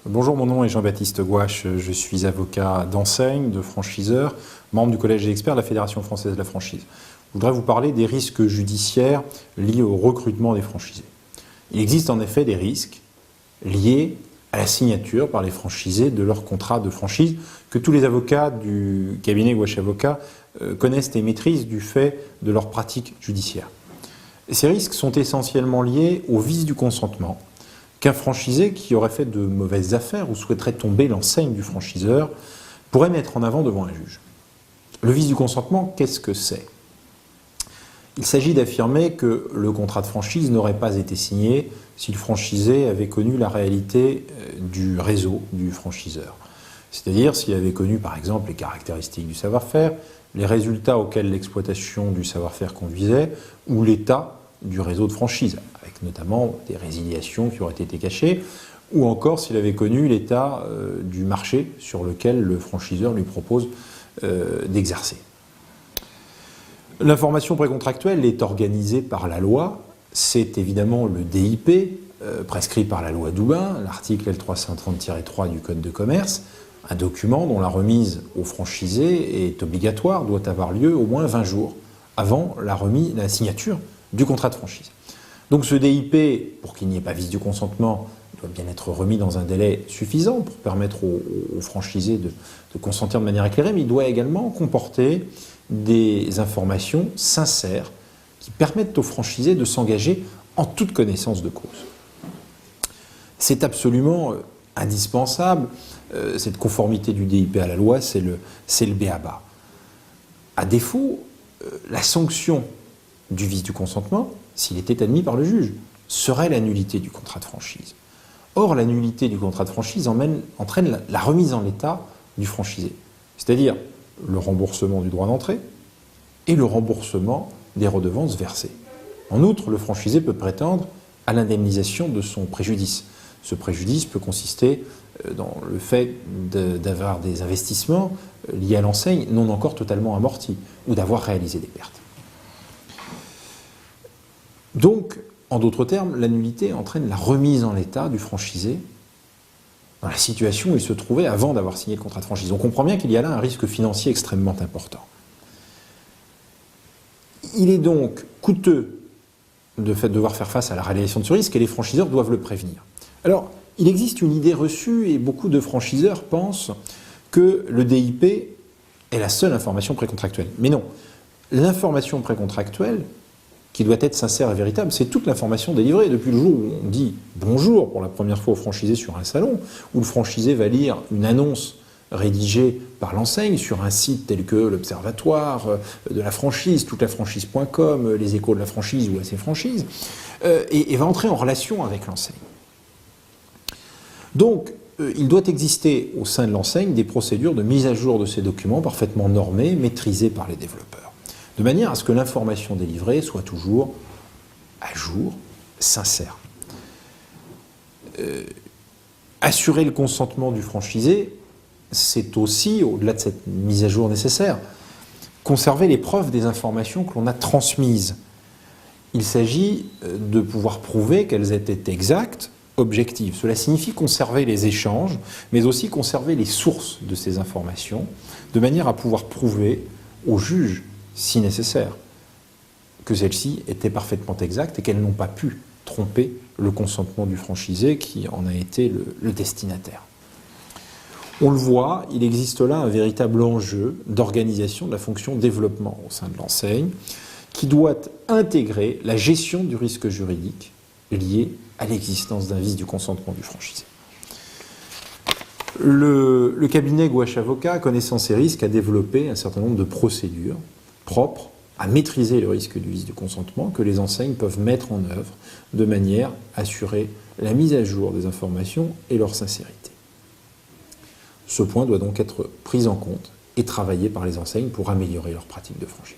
Bonjour, mon nom est Jean-Baptiste Gouache, je suis avocat d'enseigne, de franchiseur, membre du Collège des experts de la Fédération française de la franchise. Je voudrais vous parler des risques judiciaires liés au recrutement des franchisés. Il existe en effet des risques liés à la signature par les franchisés de leur contrat de franchise que tous les avocats du cabinet Gouache Avocat connaissent et maîtrisent du fait de leur pratique judiciaire. Ces risques sont essentiellement liés au vice du consentement qu'un franchisé qui aurait fait de mauvaises affaires ou souhaiterait tomber l'enseigne du franchiseur pourrait mettre en avant devant un juge. Le vice du consentement, qu'est-ce que c'est? Il s'agit d'affirmer que le contrat de franchise n'aurait pas été signé si le franchisé avait connu la réalité du réseau du franchiseur. C'est-à-dire s'il avait connu par exemple les caractéristiques du savoir-faire, les résultats auxquels l'exploitation du savoir-faire conduisait ou l'état du réseau de franchise, avec notamment des résiliations qui auraient été cachées, ou encore s'il avait connu l'état du marché sur lequel le franchiseur lui propose d'exercer. L'information précontractuelle est organisée par la loi, c'est évidemment le DIP, prescrit par la loi Doubin, l'article L330-3 du Code de commerce, un document dont la remise au franchisé est obligatoire, doit avoir lieu au moins 20 jours avant la signature du contrat de franchise. Donc ce DIP, pour qu'il n'y ait pas vice du consentement, doit bien être remis dans un délai suffisant pour permettre aux franchisés de consentir de manière éclairée, mais il doit également comporter des informations sincères qui permettent aux franchisés de s'engager en toute connaissance de cause. C'est absolument indispensable, cette conformité du DIP à la loi, c'est le b.a.-ba. À défaut, la sanction du vice du consentement, s'il était admis par le juge, serait la nullité du contrat de franchise. Or, la nullité du contrat de franchise entraîne la remise en l'état du franchisé, c'est-à-dire le remboursement du droit d'entrée et le remboursement des redevances versées. En outre, le franchisé peut prétendre à l'indemnisation de son préjudice. Ce préjudice peut consister dans le fait d'avoir des investissements liés à l'enseigne non encore totalement amortis ou d'avoir réalisé des pertes. Donc, en d'autres termes, la nullité entraîne la remise en l'état du franchisé dans la situation où il se trouvait avant d'avoir signé le contrat de franchise. On comprend bien qu'il y a là un risque financier extrêmement important. Il est donc coûteux de devoir faire face à la réalisation de ce risque et les franchiseurs doivent le prévenir. Alors, il existe une idée reçue et beaucoup de franchiseurs pensent que le DIP est la seule information précontractuelle. Mais non, l'information précontractuelle, qui doit être sincère et véritable, c'est toute l'information délivrée. Depuis le jour où on dit bonjour pour la première fois au franchisé sur un salon, où le franchisé va lire une annonce rédigée par l'enseigne sur un site tel que l'Observatoire de la franchise, toutelafranchise.com, les échos de la franchise ou AC Franchise, et va entrer en relation avec l'enseigne. Donc, il doit exister au sein de l'enseigne des procédures de mise à jour de ces documents parfaitement normées, maîtrisées par les développeurs, de manière à ce que l'information délivrée soit toujours à jour, sincère. Assurer le consentement du franchisé, c'est aussi, au-delà de cette mise à jour nécessaire, conserver les preuves des informations que l'on a transmises. Il s'agit de pouvoir prouver qu'elles étaient exactes, objectives. Cela signifie conserver les échanges, mais aussi conserver les sources de ces informations, de manière à pouvoir prouver au juge, si nécessaire, que celles-ci étaient parfaitement exactes et qu'elles n'ont pas pu tromper le consentement du franchisé qui en a été le destinataire. On le voit, il existe là un véritable enjeu d'organisation de la fonction développement au sein de l'enseigne qui doit intégrer la gestion du risque juridique lié à l'existence d'un vice du consentement du franchisé. Le cabinet Gouache Avocat, connaissant ces risques, a développé un certain nombre de procédures propres à maîtriser le risque du vice du consentement que les enseignes peuvent mettre en œuvre de manière à assurer la mise à jour des informations et leur sincérité. Ce point doit donc être pris en compte et travaillé par les enseignes pour améliorer leur pratique de franchise.